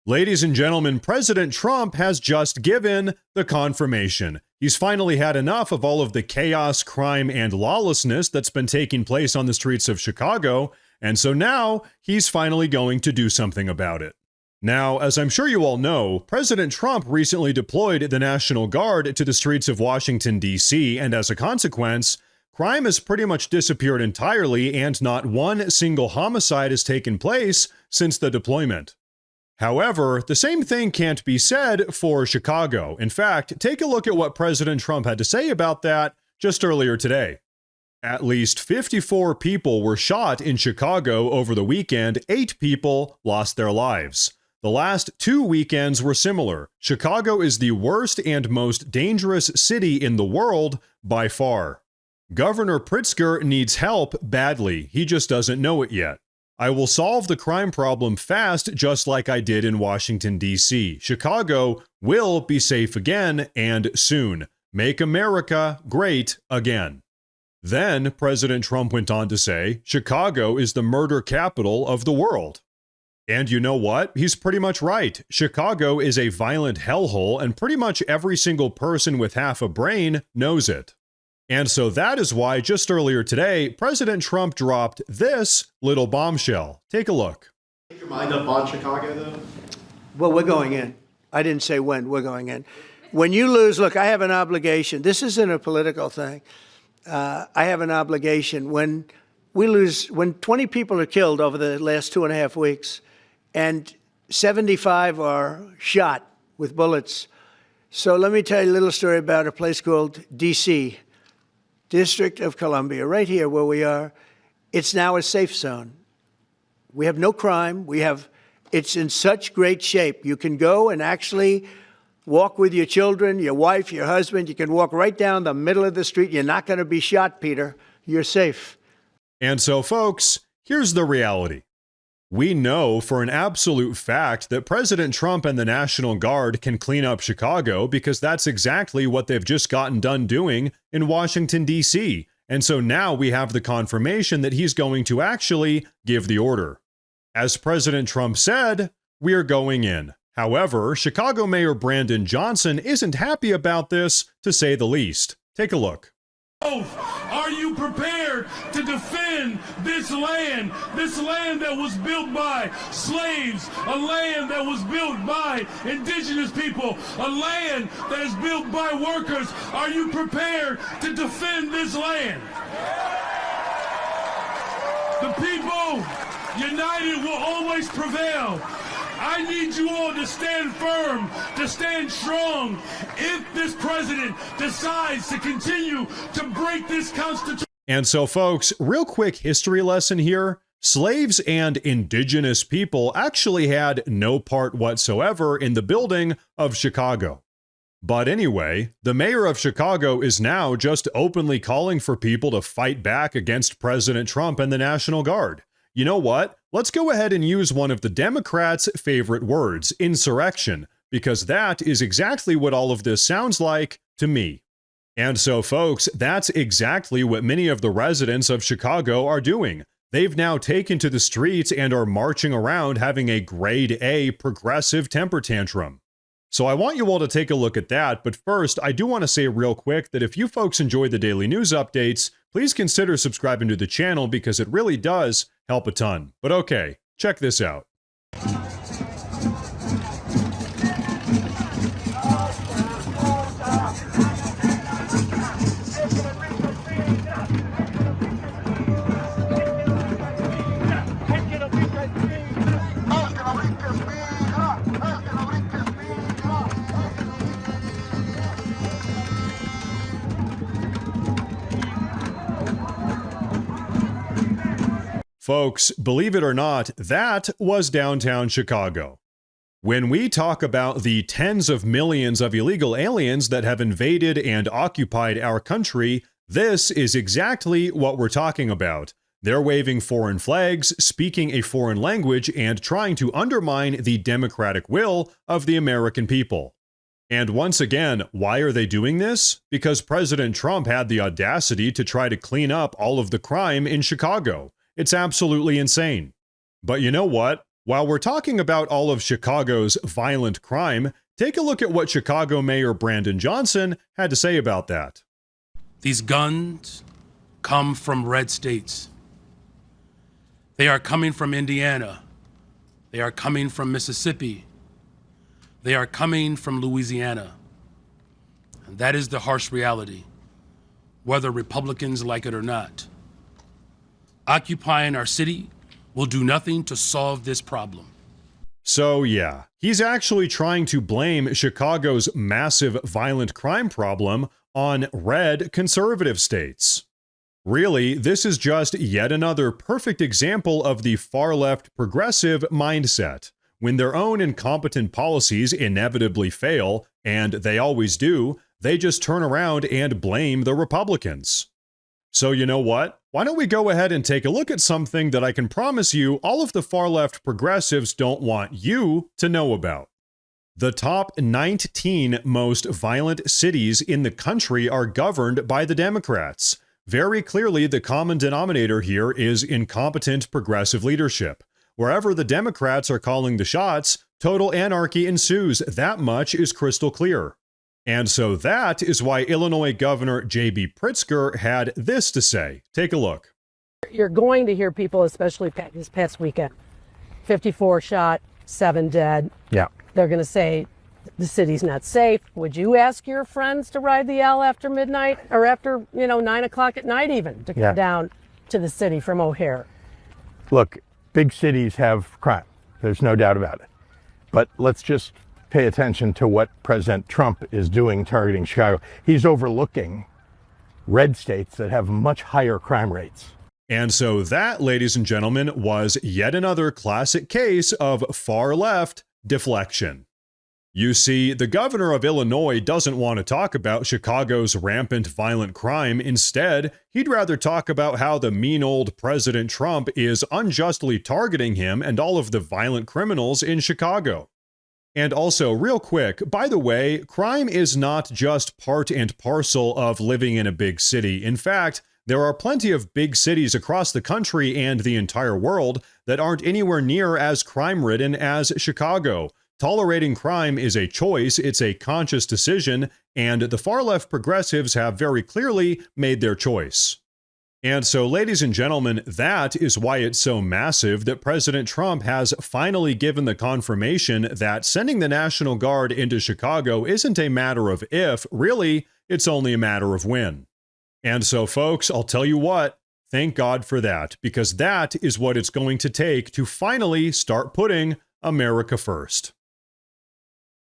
Ladies and gentlemen, President Trump has just given the confirmation. He's finally had enough of all of the chaos, crime, and lawlessness that's been taking place on the streets of Chicago, and so now he's finally going to do something about it. Now, as I'm sure you all know, President Trump recently deployed the National Guard to the streets of Washington, D.C., and as a consequence, crime has pretty much disappeared entirely, and not one single homicide has taken place since the deployment. However, the same thing can't be said for Chicago. In fact, take a look at what President Trump had to say about that just earlier today. At least 54 people were shot in Chicago over the weekend. 8 people lost their lives. The last 2 weekends were similar. Chicago is the worst and most dangerous city in the world by far. Governor Pritzker needs help badly. He just doesn't know it yet. I will solve the crime problem fast, just like I did in Washington, D.C. Chicago will be safe again, and soon. Make America great again. Then President Trump went on to say, Chicago is the murder capital of the world. And you know what? He's pretty much right. Chicago is a violent hellhole, and pretty much every single person with half a brain knows it. And so that is why just earlier today, President Trump dropped this little bombshell. Take a look. Make your mind up on Chicago, though? Well, we're going in. I didn't say when. We're going in. When you lose, look, I have an obligation. This isn't a political thing. I have an obligation. When we lose, when 20 people are killed over the last 2.5 weeks, and 75 are shot with bullets. So let me tell you a little story about a place called D.C., District of Columbia, right here where we are. It's now a safe zone. We have no crime. It's in such great shape. You can go and actually walk with your children, your wife, your husband. You can walk right down the middle of the street. You're not going to be shot, Peter. You're safe. And so, folks, here's the reality. We know for an absolute fact that President Trump and the National Guard can clean up Chicago because that's exactly what they've just gotten done doing in Washington, D.C. And so now we have the confirmation that he's going to actually give the order. As President Trump said, we're going in. However, Chicago Mayor Brandon Johnson isn't happy about this, to say the least. Take a look. Are you prepared to defend this land that was built by slaves, a land that was built by indigenous people, a land that is built by workers? Are you prepared to defend this land? The people united will always prevail. I need you all to stand firm, to stand strong. If this president decides to continue to break this Constitution. And so, folks, real quick history lesson here. Slaves and indigenous people actually had no part whatsoever in the building of Chicago. But anyway, the mayor of Chicago is now just openly calling for people to fight back against President Trump and the National Guard. You know what? Let's go ahead and use one of the Democrats' favorite words, insurrection, because that is exactly what all of this sounds like to me. And so, folks, that's exactly what many of the residents of Chicago are doing. They've now taken to the streets and are marching around having a grade A progressive temper tantrum. So I want you all to take a look at that, but first, I do want to say real quick that if you folks enjoy the daily news updates, please consider subscribing to the channel because it really does help a ton. But okay, check this out. Folks, believe it or not, that was downtown Chicago. When we talk about the tens of millions of illegal aliens that have invaded and occupied our country, this is exactly what we're talking about. They're waving foreign flags, speaking a foreign language, and trying to undermine the democratic will of the American people. And once again, why are they doing this? Because President Trump had the audacity to try to clean up all of the crime in Chicago. It's absolutely insane. But you know what? While we're talking about all of Chicago's violent crime, take a look at what Chicago Mayor Brandon Johnson had to say about that. These guns come from red states. They are coming from Indiana. They are coming from Mississippi. They are coming from Louisiana. And that is the harsh reality, whether Republicans like it or not. Occupying our city will do nothing to solve this problem. So yeah, he's actually trying to blame Chicago's massive violent crime problem on red conservative states. Really, this is just yet another perfect example of the far-left progressive mindset. When their own incompetent policies inevitably fail, and they always do, they just turn around and blame the Republicans. So you know what? Why don't we go ahead and take a look at something that I can promise you all of the far-left progressives don't want you to know about. The top 19 most violent cities in the country are governed by the Democrats. Very clearly, the common denominator here is incompetent progressive leadership. Wherever the Democrats are calling the shots, total anarchy ensues. That much is crystal clear. And so that is why Illinois Governor J.B. Pritzker had this to say. Take a look. You're going to hear people, especially this past weekend, 54 shot, 7 dead. Yeah. They're going to say the city's not safe. Would you ask your friends to ride the L after midnight or after, 9 o'clock at night even to come down to the city from O'Hare? Look, big cities have crime. There's no doubt about it. But let's just pay attention to what President Trump is doing targeting Chicago. He's overlooking red states that have much higher crime rates. And so that, ladies and gentlemen, was yet another classic case of far-left deflection. You see, the governor of Illinois doesn't want to talk about Chicago's rampant violent crime. Instead, he'd rather talk about how the mean old President Trump is unjustly targeting him and all of the violent criminals in Chicago. And also, real quick, by the way, crime is not just part and parcel of living in a big city. In fact, there are plenty of big cities across the country and the entire world that aren't anywhere near as crime-ridden as Chicago. Tolerating crime is a choice, it's a conscious decision, and the far-left progressives have very clearly made their choice. And so, ladies and gentlemen, that is why it's so massive that President Trump has finally given the confirmation that sending the National Guard into Chicago isn't a matter of if, really, it's only a matter of when. And so, folks, I'll tell you what, thank God for that, because that is what it's going to take to finally start putting America first.